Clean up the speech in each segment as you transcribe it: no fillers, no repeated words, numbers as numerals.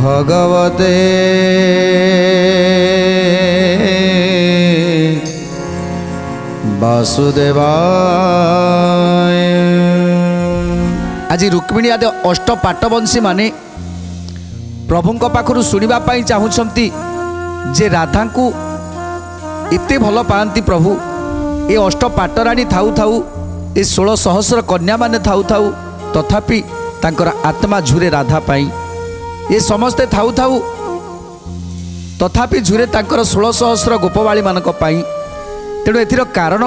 भगवते वासुदेवाय। आज रुक्मिणी आदि अष्ट पाटवंशी माने प्रभुंक पाखरु सुनिबा पाई चाहुछंती जे राधा को इते भल पाती प्रभु ए अष्ट पाटराणी थाउ थाउ ए 16 सहस्र कन्या माने थाउ थाउ तथापि तांकर आत्मा झुरे राधा पाई ए समस्ते थाउ थाउ तथापि झुरे तांकर 16 सहस्र गोपवाली मानक पाई। तेणु एथिर कारण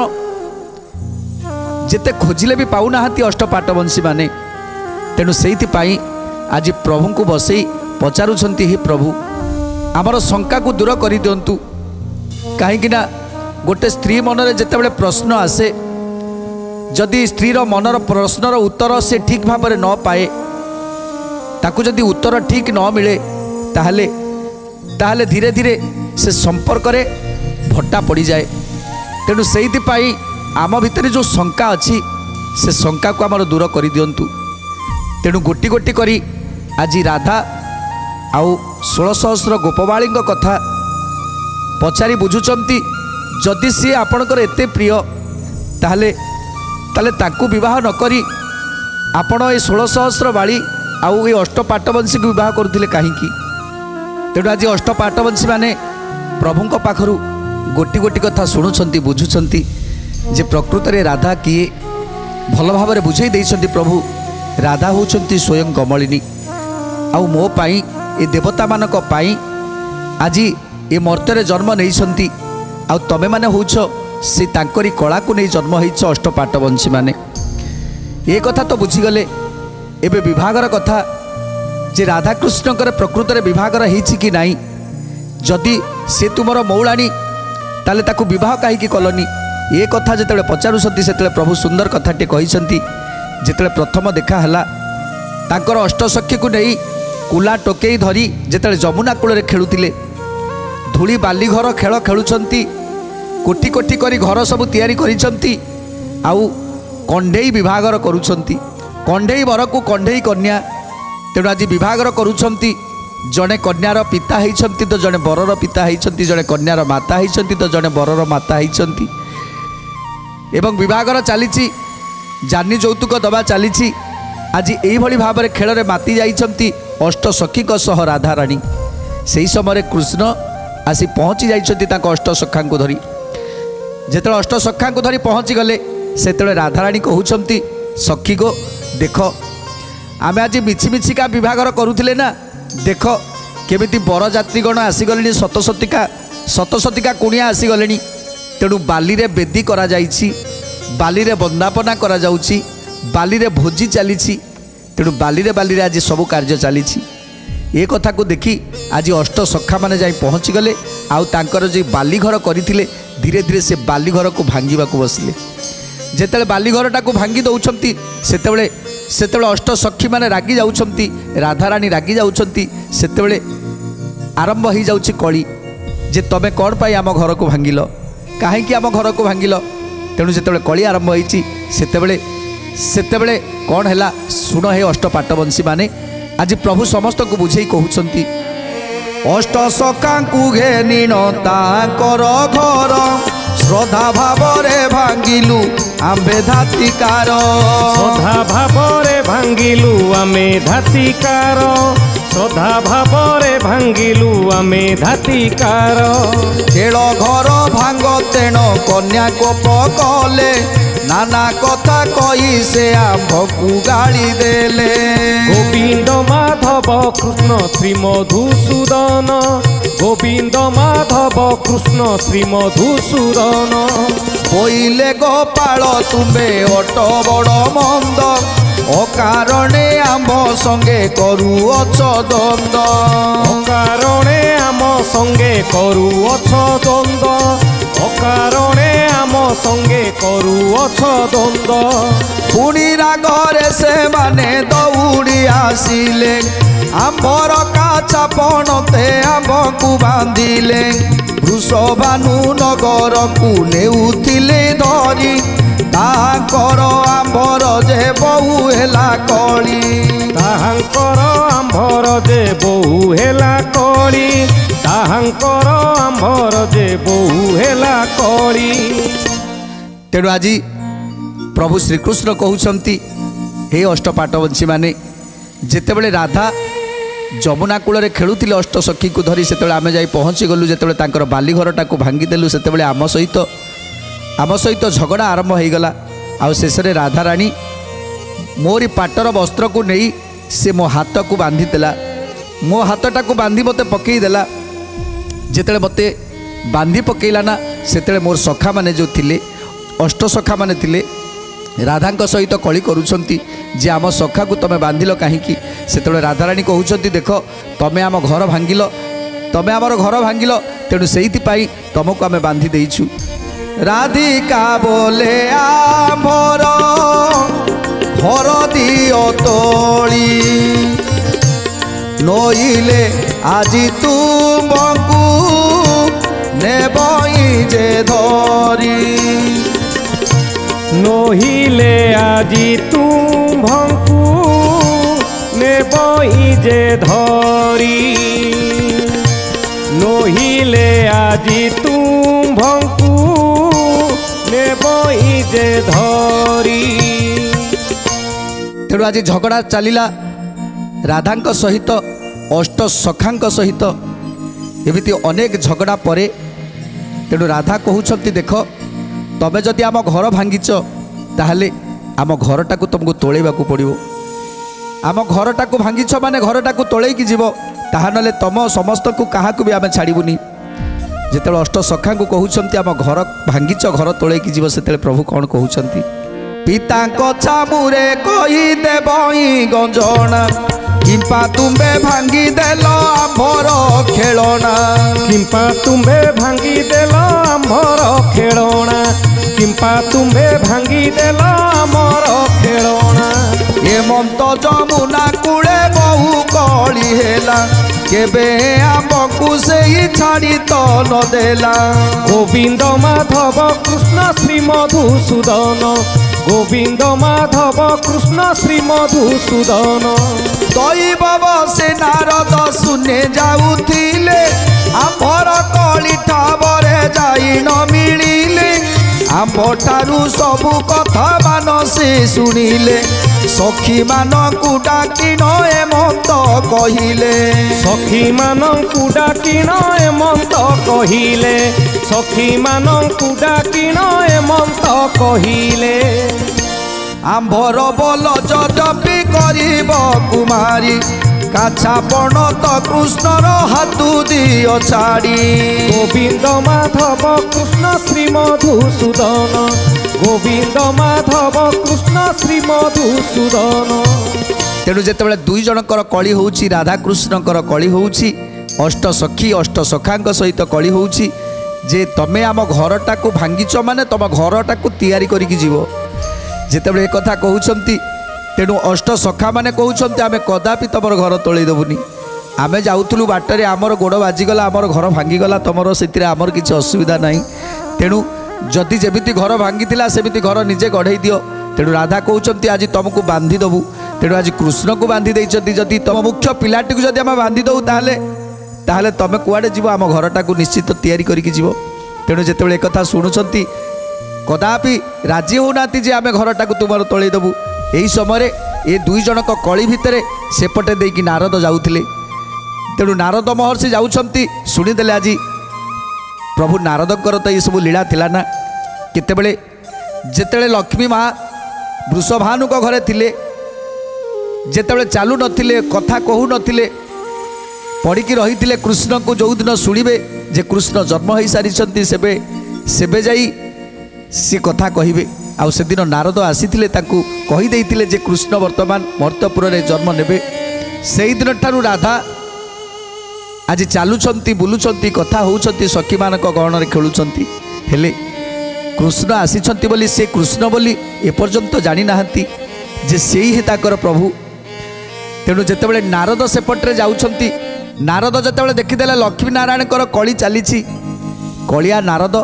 जेते खोजिले भी पाउना अष्ट पाटवंशी माने। तेणु सेइथि पाई आज प्रभु को बसई पचारुछंती हे प्रभु आमर शंका को दूर कर दिंतु कहीं गोटे स्त्री मनरे जितेबाला प्रश्न आसे जदि स्त्रीर मनर प्रश्नर उत्तर से ठीक भाव न पाए ताकू जदि उत्तर ठीक न मिले ताहले ताहले धीरे धीरे से संपर्क रे भट्टा पड़ जाए। तेणु से आम भितर जो शंका अच्छी से शंका को आमर दूर कर दिंतु। तेणु गोटी गोटी करी आज राधा आउ 16 सहस्र गोपवाली कथा पचारि बुझुचंती जदि सी आपणकर एते प्रिय ताहले ताले ताकू विवाह न करी आपण ए 16 सहस्र बाली आउ ए अष्ट पाटवंशी को विवाह करुथिले काहींकी। तेणु आज अष्ट पाटवंशी माने प्रभुंक पाखरु गोटी गोटी कथा शुणुछंती बुझुछंती जे प्रकृत रे राधा किए भल भाव में बुझाई देइछंती। प्रभु राधा होउछंती स्वयं कमलिनी आउ मो पाई ए देवता मानक पाई आज ए मर्त्य जन्म नहीं आउ तमे माने होउछ से तांकरी कला को नहीं जन्म होइछ अष्ट पाटवंशी माने। ए कथा तो बुझीगले एबे विभागर कथा जे राधाकृष्णकर प्रकृत रे विभागर होइछि कि नाही जदि से तुमर मौलानी ताले ताकू विवाह काहीकि कलनी ए कथा जेतेबेले पचारुछंती सेतेबेले प्रभु सुंदर कथाटे कहिछंती। जेतेबेले प्रथम देखा हला तांकर अष्टसखी को नहीं कुला टोकेई धरी जेतेबेले जमुना कूल खेलुतिले धूली बाली घर खेल खेलुछंती कोटी कोटी करी घर सब तैयारी करिछंती आउ कंढेई विभागर करुछंती कंढेई वर को कंढेई कन्या। तेणु आज विभागर करुछंती जड़े कन्यार पिता होइछंती तो जड़े बरर पिता होइछंती जड़े कन्यार माता होइछंती तो जड़े बरर माता होइछंती एवं विभागर चलीछि जानी यौतुक दबा चलीछि। आज यही भाव में खेल में माति जाइछंती अष्ट सखी सह राधा रानी। सही समय कृष्ण आसी पहुँची जाइछंती ताको अष्ट सखा को धरी जेते अष्ट सखा को धरी पहुँची गले सेते राधाराणी कहउछंती सखी गो देख आमे आज मिछि मिछिका विभागर करुथिले ना देख केमिति बरयात्रीगण आसीगले सतसतिका कुणिया आसीगले। तेणु बाली रे बेदी करा जाइछि बाली रे वंदापना करा जाउछि बाली रे भोजी चलीछि। तेणु बाली रे आज सब कार्य चलीछि। ए कथा को देखी आज अष्ट सखा माने जाई पहुँची गले आउ तांकर जे बाली घर करथिले धीरे धीरे से बाली घर को भांगिबा को बसले। जेतेबेले बाली घरटा को भांगी दउछंती सेतेबेले अष्ट सखी माने रागी जाउछंती राधाराणी रागी जाउछंती सेतेबेले आरंभ हो जाउछि कली जे तमे कोन पाई आम घर को भांगिल काहेकि आम घर को भांगिल। तेणु जेतेबेले कली आरंभ होइछि सेतेबेले कौन है शुण हे अष्ट पाटवंशी माने आज प्रभु समस्त को बुझे कहउछंती अष्ट सखा को घेनिन ताकर घर श्रद्धा भाव रे भांगिलु आम्बे धातिकार श्रद्धा भाव रे भांगिलु आमे धातिकार श्रद्धा भाव रे भांगिलु आमे धातिकार खेल घर भांग तेण कन्या को पकले नाना कथा कही से आम्भकू गाड़ी देले। गोविंद माधव कृष्ण श्री मधुसूदन गोविंद माधव कृष्ण श्री मधुसूदन बोइले गोपाल तुम्बे अट बड़ मंद अकारणे आम संगे करुअछ द्वंद अकारणे आम संगे करुअछ द्वंद अकारणे आम संगे करुअछ द्वंद पुणी रागरे से माने दौड़ी आसिले आंबर काचा पणते आंबकू बांधिले वृषभानु नगर को नेउथिले धरी तांकर आंबर जे बहु हेला कली तांकर आंबर जे बहु हेला कली ताहांकर आंभर जे बहु हेला कली। तेणु आज प्रभु श्रीकृष्ण कहते हे अष्टपाटवंशी माने जेतेबेले राधा जमुना कूल खेलुले अष्टसखी को धरी से आम जा पहुँची गलु जो बाली घरटा भांगीदेलु से आम सहित झगड़ा आरंभ हो गला। आउ शेष राधा राणी मोरी पाटर वस्त्र को नहीं से मो हाथ को बांधीदेला मो हाथटा को बांधी मते पकईदेला जिते मते बांधी पकईला ना से मोर सखा माने जो थिले अष्ट सखा माने थिले राधा सहित कली करुछंती जे आम सखा को तमे बांधिल कहीं से राधाराणी कहते देख तमें आम घर भांगिल तमें आमर घर भांगिल तेणु से तुमको आम बांधी देइछु। राधिका बोले आमर घर दियो तोली नईले आज तुमको नेबई जे धरी नहिले आजी तुम्भंकु नेबई जे धरी नहिले आजी तुम्भंकु नेबई जे धरी। तेणु आज झगड़ा चलिला राधा सहित अष्ट सखा सहित एमती अनेक झगड़ा परे तेणु राधा कहते देख तमें जदि आम घर भांगिच ताहले आम घरटा को तुमको तोड़ेबा पड़ो आम घरटा को भांगिछ माने घरटा को तोड़ेकी जीव ताहा नले तुम समस्त को क्या भी आम छाड़बूनी जिते अष्ट सखा को कहते आम घर भांगिच घर तोड़ेकी जीव से प्रभु कौन कहते पिता छामुरे कहीदेव गंजना किंपा तुम्बे भांगी देल आंभर खेलना किंपा तुम्बे भांगी देल आंभर खेलना किंपा तुम्बे भांगी देल आमर खेलना। हेमंत जमुना कूले बहु कली हेला केबे आमको से छाड़ी तो न देला गोविंद माधव कृष्ण श्री मधुसूदन गोविंद माधव कृष्ण श्री मधुसूदन। दैव से नारद सुने जाऊथिले आंभर कली ठाबरे जाई न मिलिले आंभठारू सबु कथा मान से शुणिले सखी मानकु डाकिन हेमंत कहिले सखी मानकु डाकिन हेमंत कहिले सखी मानकु डाकिन हेमंत कहिले आंभर बोल जदपि करिब कुमारी काछा पण तो कृष्णर हाथू दियो छाड़ी गोविंद माधव कृष्ण श्री मधुसूदन गोविंद माधव कृष्ण श्री मधुसूदन। तेणु जिते दुई जनकर कली होउची राधा कृष्णकर कली होउची अष्ट सखी अष्ट सखा सहित कली होउची जे तमें आम घरटा को भांगिच माने तुम घरटा को तैयारी करिकी जीव जिते एक कथा कहउछंती तेणु अष्ट सखा मैंने कहते आम कदापि तुम घर तोलदेबुनि आम जाऊलु बाटर आमर गोड़ बाजिगला आमर घर भांगीगला तुमर से आमर किसी असुविधा ना तेणु जदि जमी घर भांगी सेमती घर निजे गढ़ई दियो तेणु राधा कहते आज तुमको बांधी देबू तेणु आज कृष्ण को बांधी देती जदि तुम मुख्य पिलाटी को जदि आम बांधी दऊ ताहले तुम कुआड़े जीव आम घरटा को निश्चित तैयारी करिकी जीव तेणु जिते एक कथा शुणुंट कदापि राजी होना जे आम घरटा को तुम तोलदेबू यही समय ये दुई जनक कली भितर सेपटे देकी नारद जाऊले तेणु नारद महर्षि जाउछंती शुणीदेले आज प्रभु नारदकर तो ये सब लीला थिला ना केतेबेले जेतेबेले लक्ष्मी माँ वृषभानु घरे थिले जेतेबेले चालू नथिले कथा कहू नथिले पड़िकी रही कृष्ण को जो दिन शुणिबे जे कृष्ण जन्म हो सारी सेबे जाई सी कथा कहिबे आउ से दिन नारद आसीथिले ताकू कही देइथिले जे कृष्ण वर्तमान मर्त्यपुर रे जन्म नेबे सेई दिन ठारू राधा आज चालुछंती बुलुछंती कथा होउछंती सखी मानक गहन रे खेलुछंती हेले कृष्ण आसीछंती बोली से कृष्ण बोली एपर्यंत जानी नाहंती जे सेई हे ताकर प्रभु तेणु जेतेबेले नारद सेपट्रे जाउछंती नारद जेतेबेले देखिदेला लक्ष्मी नारायण कर कली चलीछि कलिया नारद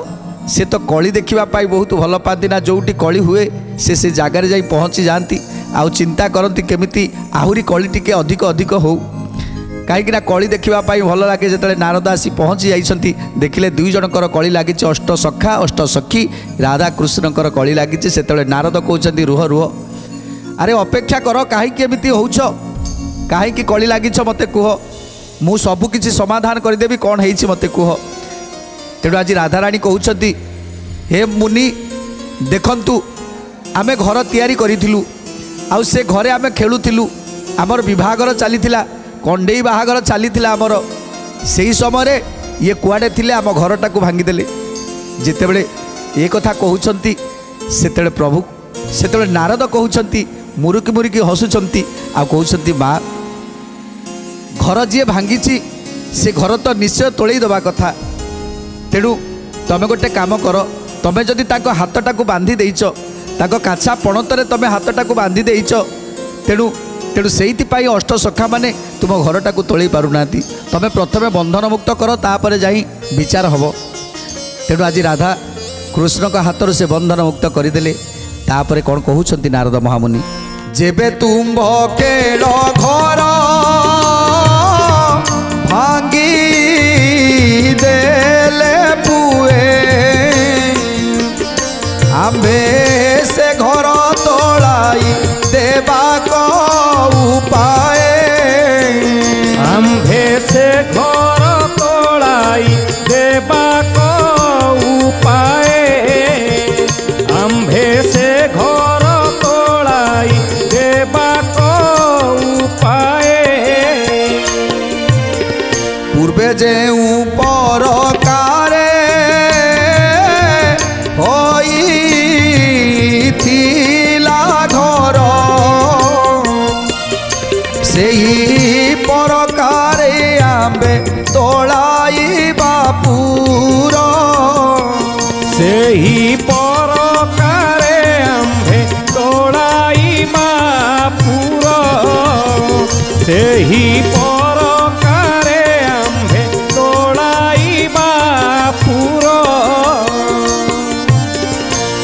से तो कली देखापी बहुत भल पाती ना जोटी कली हुए से जगार जा पहुँची जाती आउ चिंता करती केमिति आहुरी कली टिके अधिक अधिक हो कहीं कली देखा भल लगे जो नारद आसी पहुँची जाइछंती देखिले दुई जनकर कली लगी अष्ट सखा अष्ट सखी राधा कृष्णकर कली लगी से नारद कहते रुह रुह अरे अपेक्षा कर कहीं एमती होछ कहीं कली लगिछ मते कुह मु सबु किछि समाधान करदेवी कौन है मते कुह। तेणु आज राधाराणी कहते हे मुनि देखंतु आमे घर तैयारी करिथिलु आउ से घरे आमे खेलुथिलु आमर विभागर चलीथिला कंडेई बाहागर चलीथिला आमर सेही समय ये कुआडे थिले आम घरटा को भांगीदेले जितेबले ये कथा कहउछंती सेतेबले प्रभु सेतेबले नारद कहउछंती मुरुकी मुरुकी हसुछंती आ कहउछंती माँ घर जी भांगी से घर तो निश्चय तोड़े दबा कथा तेणु तमें गोटे काम कर तमें जदि हाथटा को बांधी देइछ ताको काछा पणतरे तमें हाथटा को बांधी देइछ तेणु तेणु से अष्ट सखा माने तुम घरटा को तोड़े पारुना तमें प्रथमे बंधन मुक्त कर तापर जाई विचार हम। तेणु आज राधा कृष्ण का हाथ से बंधन मुक्त करदेले तापर कौन कहउछंती नारद महामुनि जेबे तुम केल घर भांगी देले पुए आंबे से घर तोड़ाई देवा को उपाय आंबे से घर तोड़ाई देवा को उपाय आंबे से घर तोड़ाई देवा को उपाय पूर्वे जे ऊपर कारे होई थिला घर सेही परकारे आंबे तोड़ाई बापूर सेही परकारे आंबे तोड़ाई बापूर सेही परकारे आंबे तोड़ाई बापूर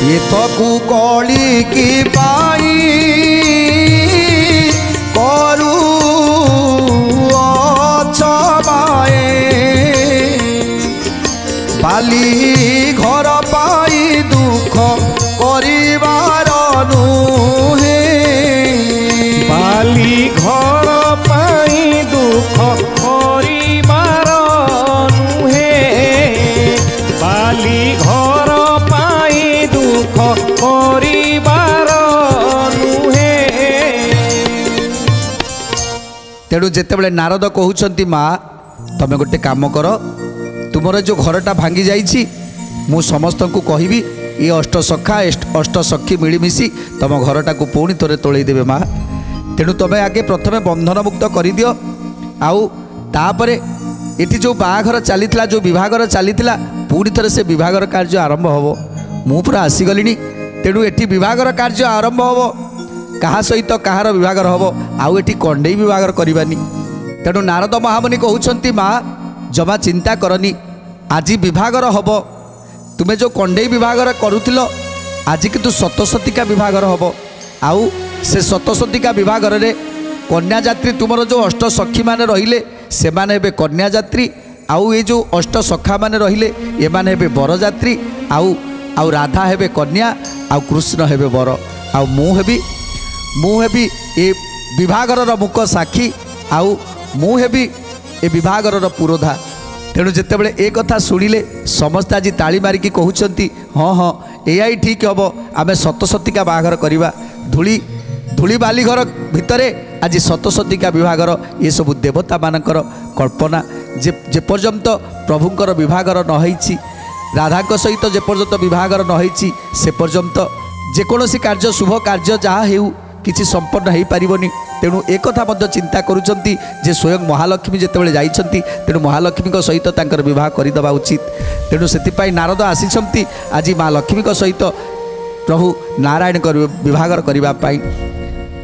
ये थकु कली की पाई करू अछबाए बाली घर पाई दुख करिवार नुहे बाली घर पाई दुख करिवार नुहे बाली घर पाई दुख करिवार नुहे। तेणु जेतेबेले नारद कहउछंती माँ तमें गोटे काम कर तुमर जो घरटा भांगी जाइछि मु समस्त को कहबी ये अष्ट सखा अष्ट सखी मिलमिशि तुम घरटा को पुणी थोड़े तोड़े देवे माँ। तेणु तुम्हें आगे प्रथमे बंधन मुक्त कर दियो आउ तापरे एठी जो बाहाघर चलीथिला जो विभागर चलीथिला पुणी थोड़े से विभागर कार्य आरंभ होबो मु पूरा आसीगलिनी। तेणु एठी विभागर कार्य आरंभ होबो कहा सहित कहार विभागर होबो आउ एठी कंडेई विभागर करबानी। तेणु नारद महामुनि कहउछंती माँ जमा चिंता करनी आज विभागर हम तुम्हें जो कंडेई विभागर करुथिलो आज किंतु सतसतिका विभागर हम आउ से सतसतिका विभागर रे कन्या जात्री तुमर जो अष्ट सखी माने रहिले से माने हेबे कन्या जात्री आउ ये जो अष्ट सखा माने रहिले ये माने हेबे बर जात्री आउ आउ राधा हेबे कन्या आउ कृष्ण हेबे बर आउ मु हेबी ए विभागर मुख साक्षी आउ मु हेबी ए विभागर पुरोधा। तेणु जितेबले ए कथा शुणिले समस्त आज ताली मारिकी कहउछंती हाँ हाँ एआई ठीक हम आमे सतसतिका बाहाघर करवा धूली धूली बाली घर भितरे आज सतसतिका विभागर ये सब देवता मानकर कल्पना जे पर्यंत प्रभुंकर विभागर न होईछि राधा सहित जे पर्यंत विभागर न होईछि से पर्यंत जेकोसी कार्य शुभ कार्य जहाँ हेउ किसी संपन्न हो पारिबनी। तेणु एक कथा मध्य चिंता करुचंती जे स्वयं महालक्ष्मी जेतेबेले जाइछंती तेणु महालक्ष्मी सहित तांकर विवाह करदेवा उचित। तेणु सेतिपाई नारद आसीछंती आज माँ लक्ष्मी सहित प्रभु नारायण विभागर करबा पाई।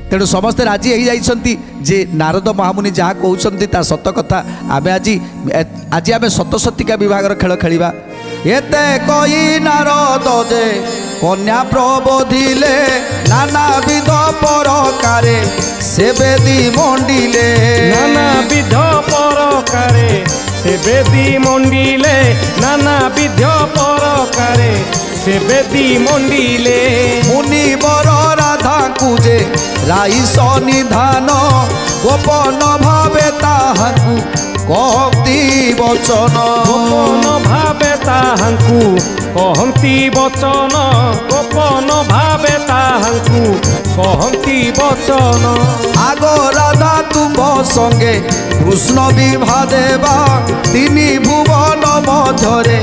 तेणु समस्ते राजी हो जाइछंती जे नारद महामुनि जहाँ कहउछंती ता सत कथा आमे आज आमे सतसतिका विभागर खेल खेलिबा। एते कई नारद जे कन्या प्रबोधिले नानाविध प्रकारे से बेदी मंडिले नानाविध বেদি মন্ডিলে নানা বিধ পরকারে সে বেদি মন্ডিলে মুনিবর রাধাଙ୍କୁ যে রাইস নিধান গোপন ভাবে তাহাଙ୍କୁ কহନ୍ତି বচন গোপন ভাবে তাহাଙ୍କୁ কহନ୍ତି বচন গোপন ভাবে তাহাଙ୍କୁ কহନ୍ତି বচন আগ রাধা তুম্ভ সঙ্গে কৃষ্ণ বিভা দেবা তিনি ভুবন মধ্যরে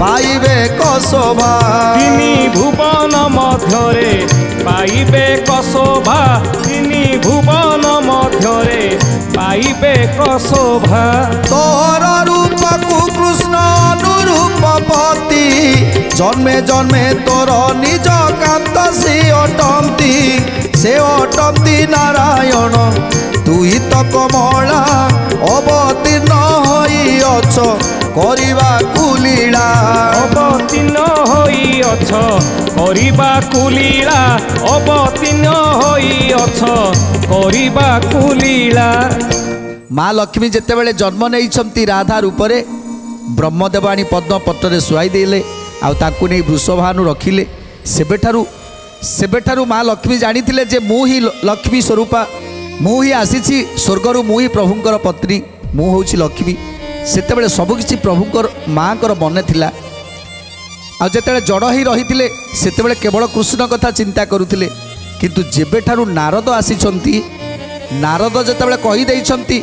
পাইবে কশোভা তিনি ভুবন মধ্যরে পাইবে কশোভা তিনি ভুবন মধ্যরে পাইবে কশোভা তোর রূপকু কৃষ্ণ অনুরূপ পতি জন্মে জন্মে তোর নিজ কান্ত সে অটন্তি নারায়ণ তুই তো কমলা অবতীর্ণ হইଅছ କରିବାକୁ লীলা অবতীর্ণ হইଅছ କରିବାକୁ লীলা অবতীর্ণ হইଅছ କରିବାକୁ লীলা মা লক্ষ্মী যেତେବେଳେ জন্ମ ନେଇଛନ୍ତି ରାଧା ରୂପରେ ବ୍ରହ୍ମଦେବ ଆଣି ପଦ୍ମପତ୍ରରେ ଶୁଆଇ ଦେଲେ ଆଉ ତାଙ୍କୁ ନେଇ ବୃଷଭାନୁ ରଖିଲେ ସେବେଠାରୁ ମା ଲକ୍ଷ୍ମୀ ଜାଣିଥିଲେ ଯେ ମୁଁ ହିଁ ଲକ୍ଷ୍ମୀ ସ୍ୱରୂପା ମୁଁ ହିଁ ଆସିଛି ସ୍ୱର୍ଗରୁ ମୁଁ ହିଁ ପ୍ରଭୁଙ୍କର ପତ୍ନୀ ମୁଁ ହେଉଛି ଲକ୍ଷ୍ମୀ ସେତେବେଳେ ସବୁକିଛି ପ୍ରଭୁଙ୍କର ମାଙ୍କର ମନେ ଥିଲା ଆଉ ଯେତେବେଳେ ଜଡ଼ ହେଇ ରହିଥିଲେ ସେତେବେଳେ କେବଳ କୃଷ୍ଣ କଥା ଚିନ୍ତା କରୁଥିଲେ କିନ୍ତୁ ଯେବେଠାରୁ ନାରଦ ଆସିଛନ୍ତି ନାରଦ ଯେତେବେଳେ କହିଦେଇଛନ୍ତି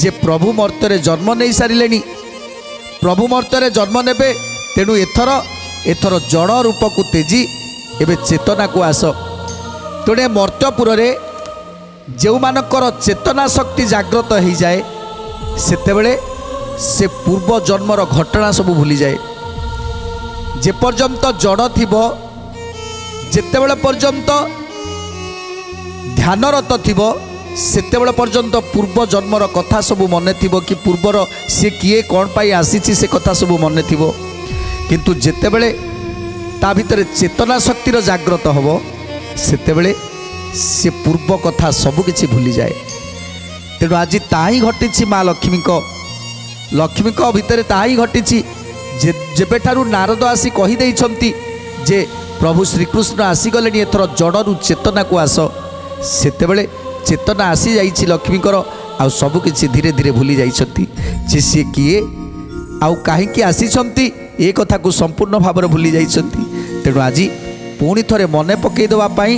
ଯେ ପ୍ରଭୁ ମର୍ତ୍ତ୍ୟରେ ଜନ୍ମ ନେଇସାରିଲେଣି ପ୍ରଭୁ ମର୍ତ୍ତ୍ୟରେ ଜନ୍ମ ନେବେ ତେଣୁ ଏଥର ଜଡ଼ ରୂପକୁ ତେଜି ଏବେ ଚେତନାକୁ ଆସ ତେଣୁ ମର୍ତ୍ତ୍ୟପୁରରେ ଯେଉଁମାନଙ୍କର ଚେତନା ଶକ୍ତି ଜାଗ୍ରତ ହୋଇଯାଏ ସେତେବେଳେ ସେ ପୂର୍ବ ଜନ୍ମର ଘଟଣା ସବୁ ଭୁଲିଯାଏ ଯେପର୍ଯ୍ୟନ୍ତ ଜଡ଼ ଥିବ ଯେତେବେଳେ ପର୍ଯ୍ୟନ୍ତ ଧ୍ୟାନରତ ଥିବ ସେତେବେଳେ ପର୍ଯ୍ୟନ୍ତ ପୂର୍ବ ଜନ୍ମର କଥା ସବୁ ମନେ ଥିବ କି ପୂର୍ବର ସେ କିଏ କ'ଣ ପାଇଁ ଆସିଛି ସେ କଥା ସବୁ ମନେ ଥିବ କିନ୍ତୁ ଯେତେବେଳେ ତା ଭିତରେ ଚେତନା ଶକ୍ତିର ଜାଗ୍ରତ ହେବ ସେତେବେଳେ ସେ ପୂର୍ବ କଥା ସବୁକିଛି ଭୁଲିଯାଏ ତେଣୁ ଆଜି ତାହା ହିଁ ଘଟିଛି ମା ଲକ୍ଷ୍ମୀଙ୍କ ଭିତରେ ତାହା ହିଁ ଘଟିଛି ଯେବେଠାରୁ ନାରଦ ଆସି କହିଦେଇଛନ୍ତି ଯେ ପ୍ରଭୁ ଶ୍ରୀକୃଷ୍ଣ ଆସିଗଲେଣି ଏଥର ଜଡ଼ରୁ ଚେତନାକୁ ଆସ ସେତେବେଳେ ଚେତନା ଆସିଯାଇଛି ଲକ୍ଷ୍ମୀଙ୍କର ଆଉ ସବୁକିଛି ଧୀରେ ଧୀରେ ଭୁଲି ଯାଇଛନ୍ତି ଯେ ସିଏ କିଏ ଆଉ କାହିଁକି ଆସିଛନ୍ତି ଏ କଥାକୁ ସମ୍ପୂର୍ଣ୍ଣ ଭାବରେ ଭୁଲି ଯାଇଛନ୍ତି ତେଣୁ ଆଜି ପୁଣି ଥରେ ମନେ ପକାଇ ଦେବା ପାଇଁ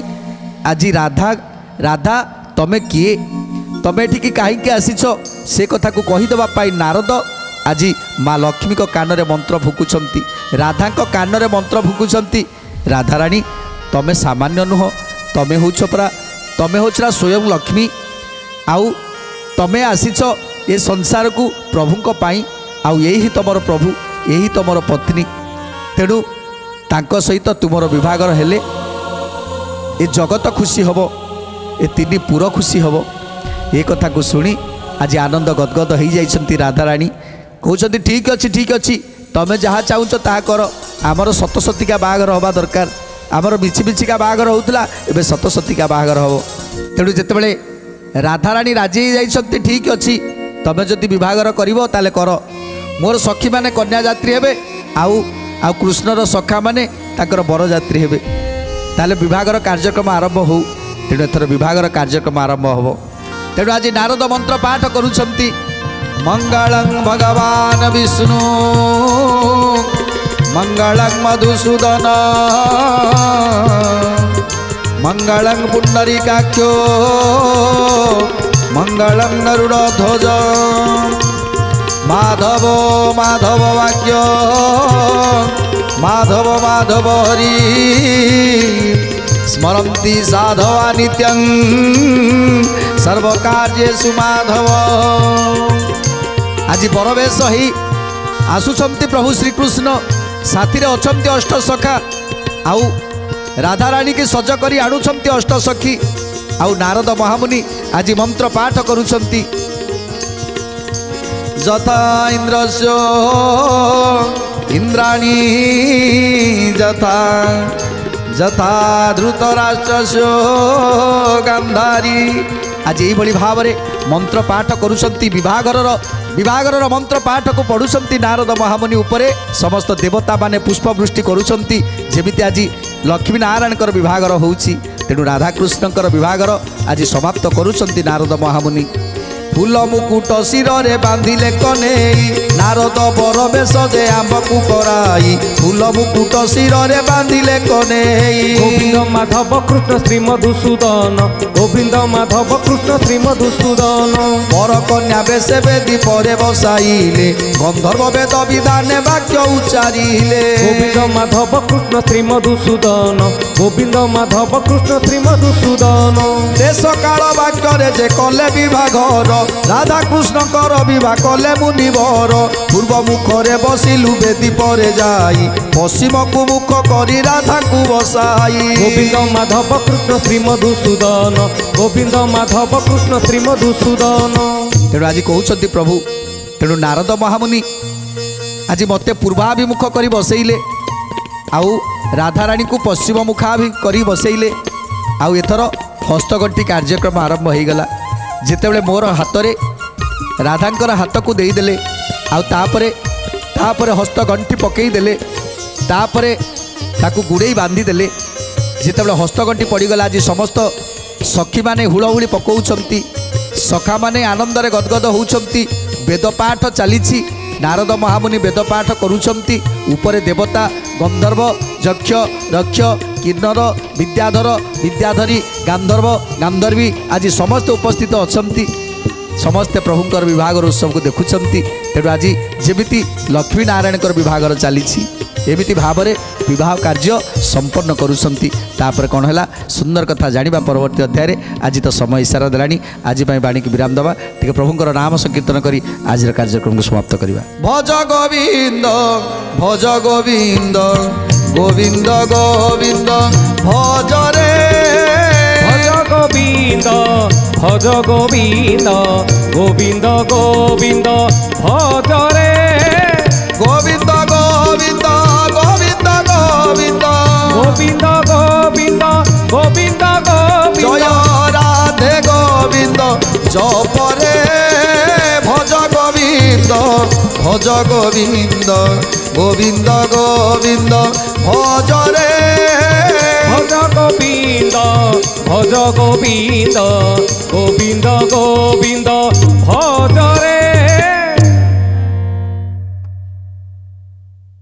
ଆଜି ରାଧା ତମେ କିଏ ତମେ ଏଠିକି କାହିଁକି ଆସିଛ ସେ କଥାକୁ କହିଦେବା ପାଇଁ ନାରଦ ଆଜି ମା ଲକ୍ଷ୍ମୀଙ୍କ କାନରେ ମନ୍ତ୍ର ଫୁଙ୍କୁଛନ୍ତି ରାଧାଙ୍କ କାନରେ ମନ୍ତ୍ର ଫୁଙ୍କୁଛନ୍ତି ରାଧାରାଣୀ ତମେ ସାମାନ୍ୟ ନୁହଁ ତମେ ହେଉଛ ପରା ସ୍ୱୟଂ ଲକ୍ଷ୍ମୀ ଆଉ ତମେ ଆସିଛ ଏ ସଂସାରକୁ ପ୍ରଭୁଙ୍କ ପାଇଁ ଆଉ ଏହି ହିଁ ତମର ପ୍ରଭୁ ଏହି ତମର ପତ୍ନୀ ତେଣୁ ତାଙ୍କ ସହିତ ତୁମର ବିଭାଘର ହେଲେ ଏ ଜଗତ ଖୁସି ହେବ ଏ ତିନି ପୁର ଖୁସି ହେବ ଏ କଥାକୁ ଶୁଣି ଆଜି ଆନନ୍ଦ ଗଦଗଦ ହୋଇଯାଇଛନ୍ତି ରାଧାରାଣୀ କହୁଛନ୍ତି ଠିକ୍ ଅଛି ତମେ ଯାହା ଚାହୁଁଛ ତାହା କର ଆମର ସତସତୀକା ବାହାଘର ହେବା ଦରକାର ଆମର ମିଛିମିଛିକା ବାହାଘର ହେଉଥିଲା ଏବେ ସତସତୀକା ବାହାଘର ହେବ ତେଣୁ ଯେତେବେଳେ ରାଧାରାଣୀ ରାଜି ହୋଇଯାଇଛନ୍ତି ଠିକ୍ ଅଛି ତମେ ଯଦି ବିଭାଘର କରିବ ତାହେଲେ କର ମୋର ସଖୀମାନେ କନ୍ୟାଯାତ୍ରୀ ହେବେ ଆଉ କୃଷ୍ଣର ସଖାମାନେ ତାଙ୍କର ବରଯାତ୍ରୀ ହେବେ ତାହେଲେ ବିଭାଘର କାର୍ଯ୍ୟକ୍ରମ ଆରମ୍ଭ ହେଉ ତେଣୁ ଏଥର ବିଭାଘର କାର୍ଯ୍ୟକ୍ରମ ଆରମ୍ଭ ହେବ ତେଣୁ ଆଜି ନାରଦ ମନ୍ତ୍ର ପାଠ କରୁଛନ୍ତି ମଙ୍ଗଳଂ ଭଗବାନ ବିଷ୍ଣୁ ମଙ୍ଗଳଂ ମଧୁସୂଦନ ମଙ୍ଗଳଂ ପୁଣ୍ଡରୀକାକ୍ଷୋ ମଙ୍ଗଳଂ ଗରୁଡ଼ଧ୍ୱଜ ମାଧବ ମାଧବ ବାକ୍ୟ ମାଧବ ମାଧବ ହରି ସ୍ମରନ୍ତି ସାଧବା ନିତ୍ୟଂ ସର୍ବକାର୍ଯ୍ୟେଷୁ ମାଧବ ଆଜି ବରବେଶ ହେଇ ଆସୁଛନ୍ତି ପ୍ରଭୁ ଶ୍ରୀକୃଷ୍ଣ ସାଥିରେ ଅଛନ୍ତି ଅଷ୍ଟସଖା ଆଉ ରାଧାରାଣୀକି ସଜ କରି ଆଣୁଛନ୍ତି ଅଷ୍ଟସଖୀ ଆଉ ନାରଦ ମହାମୁନି ଆଜି ମନ୍ତ୍ର ପାଠ କରୁଛନ୍ତି ଯଥା ଇନ୍ଦ୍ରସ୍ୟ ଇନ୍ଦ୍ରାଣୀ ଯଥା ଧୃତରାଷ୍ଟ୍ରସ୍ୟ ଗାନ୍ଧାରୀ आज यही भाव में मंत्र पाठ करुछंती विवाहघर मंत्र पाठ को पढ़ुछंती नारद महामुनि उपरे समस्त देवता माने पुष्पवृष्टि करुछंती जेमिति आज लक्ष्मी नारायण विवाहघर होउछि तेणु राधाकृष्णकर विवाहघर आज समाप्त करुछंती नारद महामुनि फूल मुकुट शिर रे बांधिले कनेई नारद बर बेश जे आंब को कराई फूल मुकुट शिर रे बांधिले कनेई गोविंद माधव कृष्ण श्री मधुसूदन गोविंद माधव कृष्ण श्री मधुसूदन बर कन्या बेश बेदी परे बसाइले गंधर्व वेद विधान वाक्य उच्चारिले गोविंद माधव कृष्ण श्री मधुसूदन गोविंद माधव कृष्ण श्री मधुसूदन देश काल वाक्य जे कले विभाघर राधा कृष्ण कर विवाह कले मुनिवर पूर्व मुखरे बसिलु बेदी परे जाई पश्चिम को मुख करी राधा को बसाई गोविंद माधव कृष्ण श्री मधुसूदन गोविंद माधव कृष्ण श्री मधुसूदन तेणु आज कहते प्रभु तेणु नारद महामुनि आज मते पूर्वाभिमुख करी बसैले आउ राधाराणी को पश्चिम मुखाभि करी बसैले आउ एथर हस्तगंटी कार्यक्रम आरंभ हो गला जितेबले मोर हाथ में राधांकर हाथ को देदेले तापरे हस्तगंटी पकईदेले तापरे ताकू गुड़े बांधिदेले जितेबले हस्तगंटी पड़गला आज समस्त सखी माने हुलहुली पकाउछंती सखा माने आनंदरे गदगद होउछंती वेदपाठ चली नारद महामुनि वेदपाठ करुछंती उपरे देवता गंधर्व यक्ष रक्ष किन्नर विद्याधर विद्याधरी गांधर्व गांधर्वी आज समस्त उपस्थित अछंती समस्ते प्रभुंकर विभागर उत्सव को देखुंती तेणु आज जेमिति लक्ष्मी नारायण विभागर चली एमिति भाव में विवाह कार्य संपन्न करुछंती तापर कौन है सुंदर कथा जानिबा परवर्ती अध्याय आज तो समय इशारा देलानी आज बाणी की विराम दबा टे प्रभुंकर नाम संकीर्तन करी आज कार्यक्रम को समाप्त करवा भज गोविंद भज गोविंद गोविंद गोविंद भज रे भज गोविंद भज गोविंद गोविंद गोविंद भज रे गोविंद गोविंद गोविंद गोविंद गोविंद गोविंद गोविंद गोविंद जय राधे गोविंद जपरे भज गोविंद भज गोविंद गोविंद गोविंद भज रे भज गोविंद भज गोविंद गोविंद गोविंद भज रे।